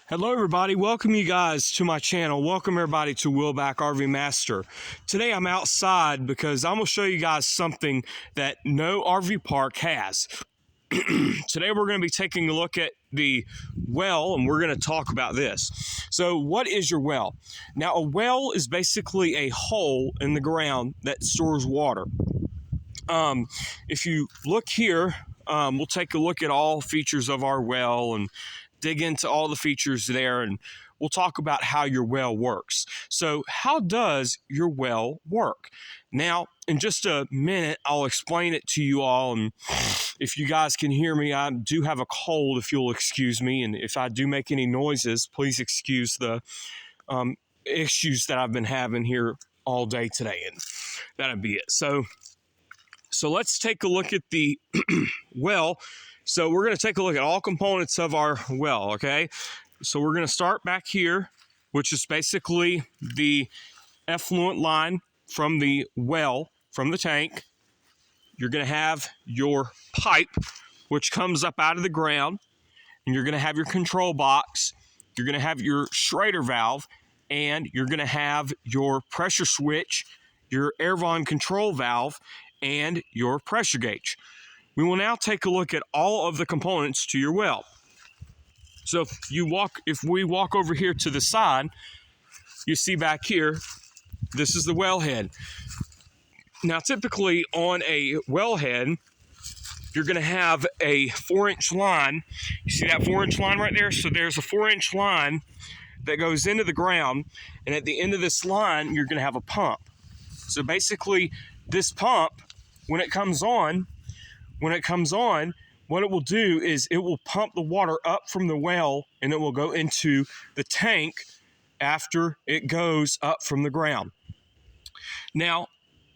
Hello everybody, welcome you guys to my channel. Welcome everybody to Wheelback RV Master. Today I'm outside because I'm going to show you guys something that no RV park has. Today we're going to be taking a look at the well, and we're going to talk about this. So what is your well? Now a well is basically a hole in the ground that stores water. If you look here, we'll take a look at all features of our well and dig into all the features there, and we'll talk about how your well works. So how does your well work? Now, in just a minute, I'll explain it to you all, and if you guys can hear me, I do have a cold, if you'll excuse me, and if I do make any noises, please excuse the issues that I've been having here all day today, and that'll be it. So let's take a look at the well. So we're going to take a look at all components of our well, okay? So we're going to start back here, which is basically the effluent line from the well, from the tank. You're going to have your pipe, which comes up out of the ground, and you're going to have your control box. You're going to have your Schrader valve, and you're going to have your pressure switch, your air volume control valve, and your pressure gauge. We will now take a look at all of the components to your well. So if we walk over here to the side, you see back here, this is the wellhead. Now typically on a wellhead, you're going to have a 4-inch line. You see that 4-inch line right there? So there's a 4-inch line that goes into the ground, and at the end of this line, you're going to have a pump. So basically, this pump, when it comes on, what it will do is it will pump the water up from the well, and it will go into the tank after it goes up from the ground. Now,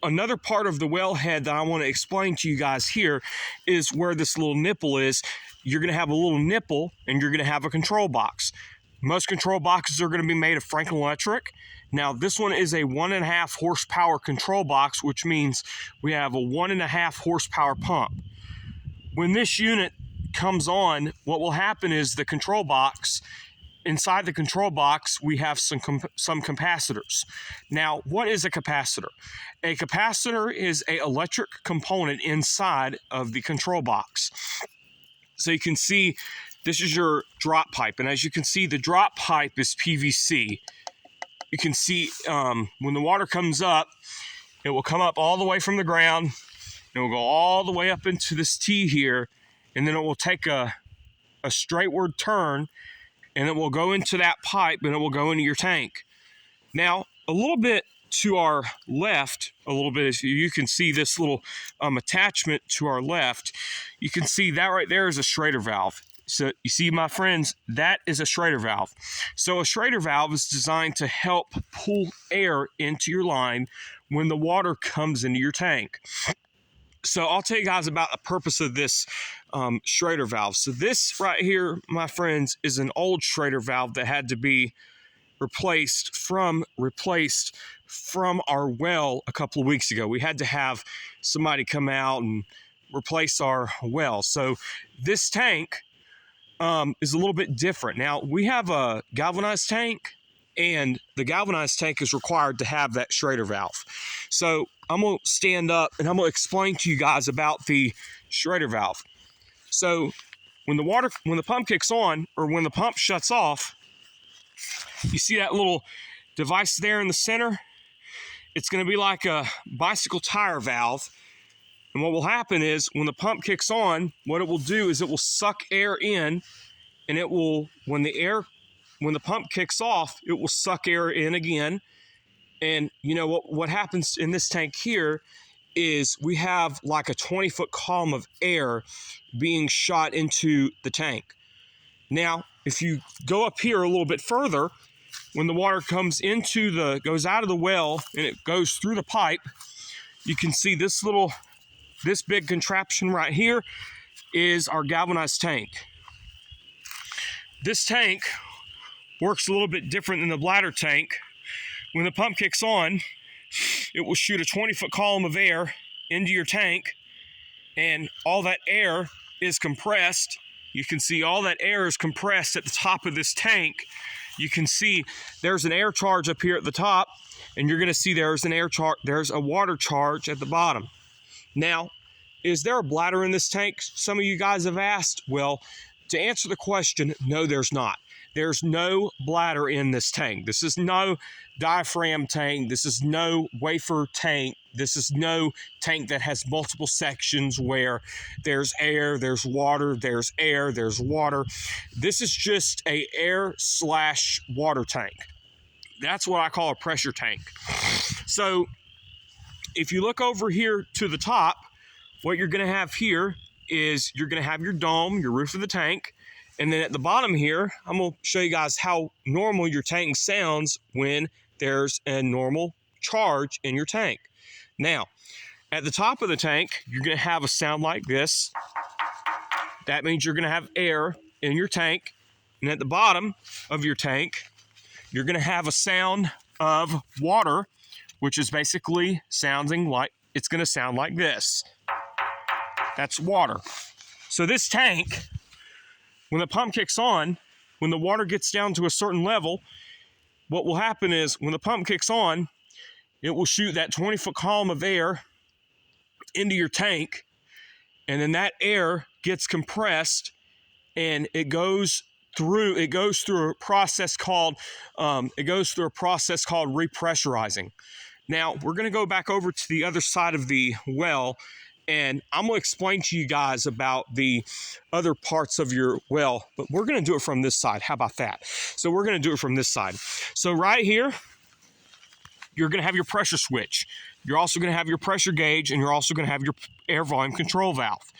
another part of the wellhead that I want to explain to you guys here is where this little nipple is. You're going to have a little nipple, and you're going to have a control box. Most control boxes are going to be made of Franklin Electric. Now, this one is a 1.5 horsepower control box, which means we have a 1.5 horsepower pump. When this unit comes on, what will happen is the control box, inside the control box, we have some capacitors. Now, what is a capacitor? A capacitor is an electric component inside of the control box. So you can see this is your drop pipe, and as you can see, the drop pipe is PVC. You can see when the water comes up, it will come up all the way from the ground. It will go all the way up into this T here, and then it will take a straightward turn, and it will go into that pipe, and it will go into your tank. Now, a little bit to our left, if you can see this little attachment to our left. You can see that right there is a Schrader valve. So you see, my friends, that is a Schrader valve. So a Schrader valve is designed to help pull air into your line when the water comes into your tank. So I'll tell you guys about the purpose of this Schrader valve. So this right here, my friends, is an old Schrader valve that had to be replaced from our well a couple of weeks ago. We had to have somebody come out and replace our well. So this tank is a little bit different. Now, we have a galvanized tank, and the galvanized tank is required to have that Schrader valve. So I'm going to stand up, and I'm going to explain to you guys about the Schrader valve. So when the pump kicks on, or when the pump shuts off, you see that little device there in the center? It's going to be like a bicycle tire valve. And what will happen is when the pump kicks on, what it will do is it will suck air in, and it will, when the pump kicks off, it will suck air in again. And you know what happens in this tank here is we have like a 20-foot column of air being shot into the tank. Now, if you go up here a little bit further, when the water goes out of the well and it goes through the pipe, you can see this big contraption right here is our galvanized tank. This tank works a little bit different than the bladder tank. When the pump kicks on, it will shoot a 20-foot column of air into your tank, and all that air is compressed you can see all that air is compressed at the top of this tank. You can see there's an air charge up here at the top, and you're going to see there's a water charge at the bottom. Now, is there a bladder in this tank? Some of you guys have asked. Well, to answer the question, no, there's not. There's no bladder in this tank. This is no diaphragm tank. This is no wafer tank. This is no tank that has multiple sections where there's air, there's water, there's air, there's water. This is just a air/water tank. That's what I call a pressure tank. So if you look over here to the top, what you're going to have here is you're going to have your dome, your roof of the tank. And then at the bottom here, I'm going to show you guys how normal your tank sounds when there's a normal charge in your tank. Now, at the top of the tank, you're going to have a sound like this. That means you're going to have air in your tank. And at the bottom of your tank, you're going to have a sound of water, which is basically sounding like, it's going to sound like this. That's water. So this tank, when the pump kicks on, when the water gets down to a certain level, what will happen is when the pump kicks on, it will shoot that 20-foot column of air into your tank, and then that air gets compressed, and it goes through a process called repressurizing. Now, we're going to go back over to the other side of the well, and I'm going to explain to you guys about the other parts of your well, but we're going to do it from this side. How about that? So we're going to do it from this side. So right here, you're going to have your pressure switch. You're also going to have your pressure gauge, and you're also going to have your air volume control valve.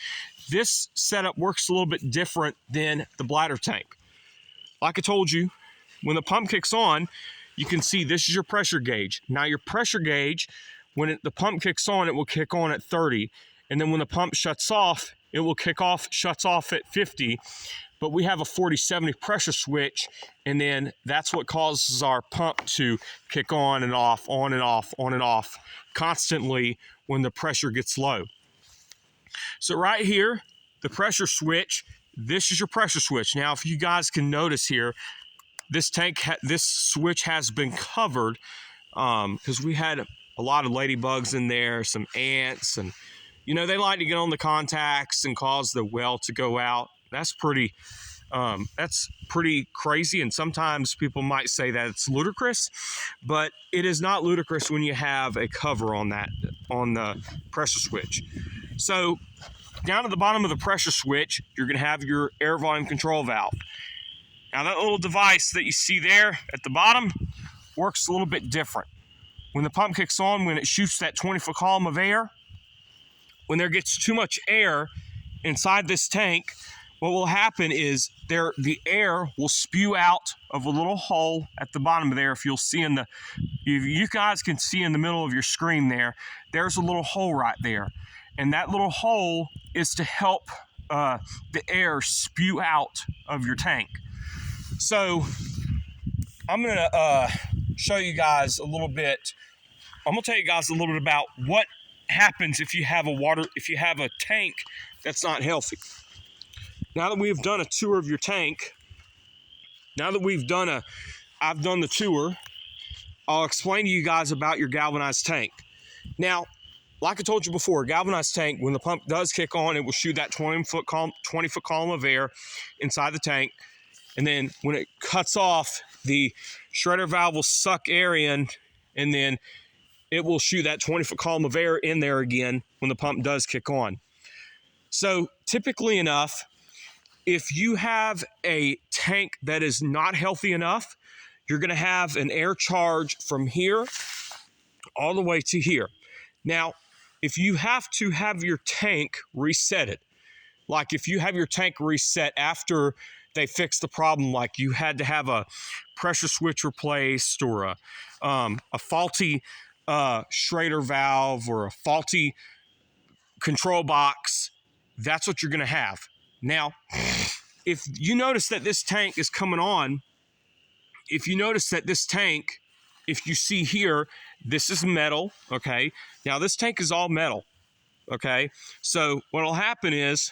This setup works a little bit different than the bladder tank. Like I told you, when the pump kicks on, you can see this is your pressure gauge. Now your pressure gauge, when the pump kicks on, it will kick on at 30. And then when the pump shuts off, shuts off at 50. But we have a 40-70 pressure switch, and then that's what causes our pump to kick on and off, on and off, on and off constantly when the pressure gets low. So right here, the pressure switch, this is your pressure switch. Now, if you guys can notice here, this switch has been covered because we had a lot of ladybugs in there, some ants, and they like to get on the contacts and cause the well to go out. That's pretty crazy, and sometimes people might say that it's ludicrous, but it is not ludicrous when you have a cover on the pressure switch. So down at the bottom of the pressure switch, you're going to have your air volume control valve. Now that little device that you see there at the bottom works a little bit different. When the pump kicks on, when it shoots that 20-foot column of air, when there gets too much air inside this tank, what will happen is the air will spew out of a little hole at the bottom of there. If you guys can see in the middle of your screen there's a little hole right there. And that little hole is to help the air spew out of your tank. So I'm going to show you guys a little bit. I'm going to tell you guys a little bit about what happens if you have a tank that's not healthy. Now that we've done a tour of your tank, I've done the tour, I'll explain to you guys about your galvanized tank. Now, like I told you before, galvanized tank, when the pump does kick on, it will shoot that 20-foot column of air inside the tank. And then when it cuts off, the shredder valve will suck air in, and then it will shoot that 20-foot column of air in there again when the pump does kick on. So typically enough, if you have a tank that is not healthy enough, you're going to have an air charge from here all the way to here. Now, if you have to have your tank resetted, like if you have your tank reset after they fixed the problem, like you had to have a pressure switch replaced, or a faulty Schrader valve, or a faulty control box, that's what you're going to have. Now, if you notice that this tank is coming on, if you see here, this is metal, okay? Now, this tank is all metal, okay? So what will happen is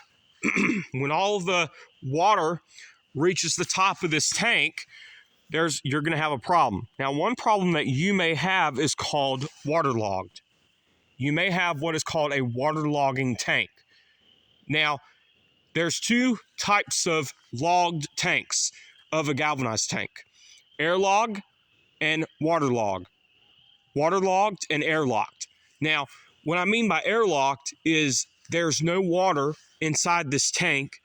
when all the water reaches the top of this tank, you're going to have a problem. Now, one problem that you may have is called waterlogged. You may have what is called a waterlogging tank. Now, there's two types of logged tanks of a galvanized tank: airlog and waterlogged. Waterlogged and airlocked. Now, what I mean by airlocked is there's no water inside this tank.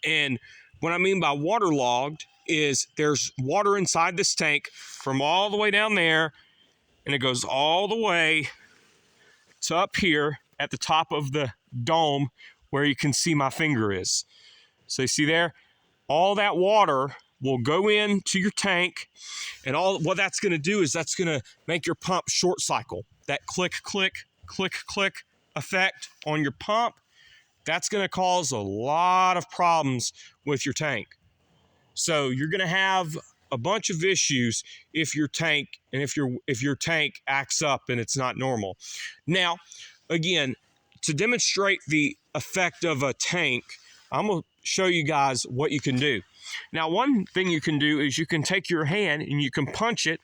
And what I mean by waterlogged is there's water inside this tank from all the way down there, and it goes all the way to up here at the top of the dome where you can see my finger is. So you see there, all that water will go into your tank, and all what that's going to do is that's going to make your pump short cycle. That click, click, click, click effect on your pump, that's going to cause a lot of problems with your tank. So you're going to have a bunch of issues if your tank acts up and it's not normal. Now, again, to demonstrate the effect of a tank, I'm going to show you guys what you can do. Now, one thing you can do is you can take your hand and you can punch it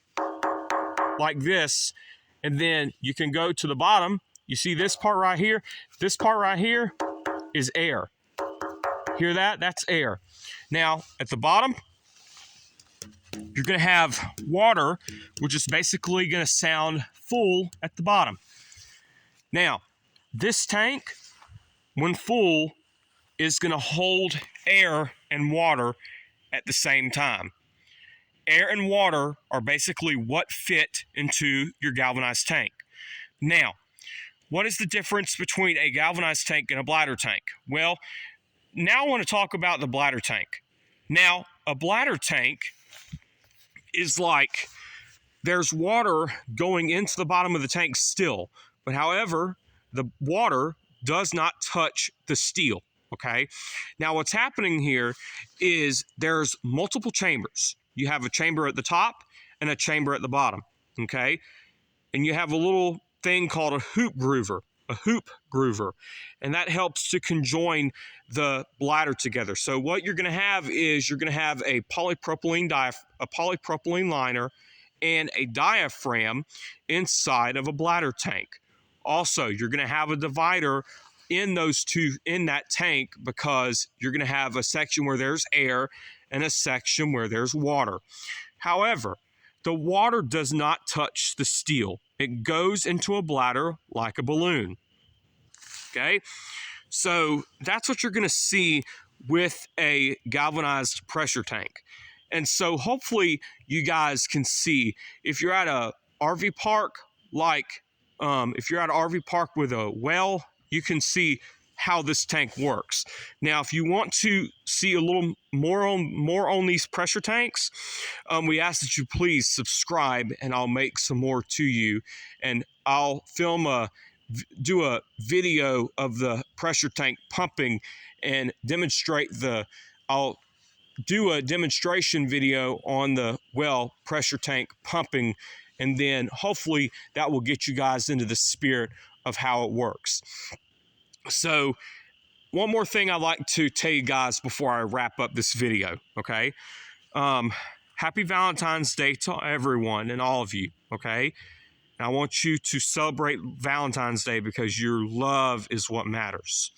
like this, and then you can go to the bottom. You see this part right here? This part right here is air. Hear that? That's air. Now, at the bottom, you're going to have water, which is basically going to sound full at the bottom. Now, this tank, when full, is going to hold air and water at the same time. Air and water are basically what fit into your galvanized tank. Now, what is the difference between a galvanized tank and a bladder tank? Well, now I want to talk about the bladder tank. Now, a bladder tank is like there's water going into the bottom of the tank still, but however, the water does not touch the steel, okay? Now, what's happening here is there's multiple chambers. You have a chamber at the top and a chamber at the bottom, okay? And you have a little thing called a hoop groover, and that helps to conjoin the bladder together. So what you're going to have is you're going to have a polypropylene liner and a diaphragm inside of a bladder tank. Also, you're going to have a divider in that tank, because you're going to have a section where there's air and a section where there's water. However, the water does not touch the steel. It goes into a bladder like a balloon. Okay? So that's what you're going to see with a galvanized pressure tank. And so hopefully you guys can see, if you're at a RV park, if you're at an RV park with a well, you can see how this tank works. Now, if you want to see a little more on these pressure tanks, we ask that you please subscribe, and I'll make some more to you, and I'll do a video of the pressure tank pumping and I'll do a demonstration video on the well pressure tank pumping, and then hopefully that will get you guys into the spirit of how it works. So one more thing I'd like to tell you guys before I wrap up this video, okay? Happy Valentine's Day to everyone and all of you, okay? And I want you to celebrate Valentine's Day, because your love is what matters.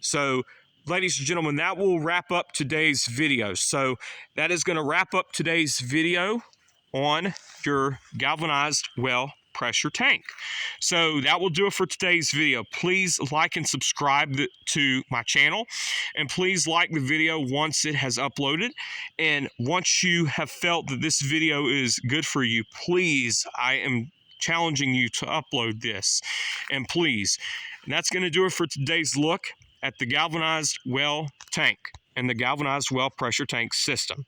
So, ladies and gentlemen, that will wrap up today's video. So that is going to wrap up today's video on your galvanized well pressure tank. So that will do it for today's video. Please like and subscribe to my channel, and please like the video once it has uploaded. And once you have felt that this video is good for you, please, I am challenging you to upload this. And please, and that's going to do it for today's look at the galvanized well tank and the galvanized well pressure tank system.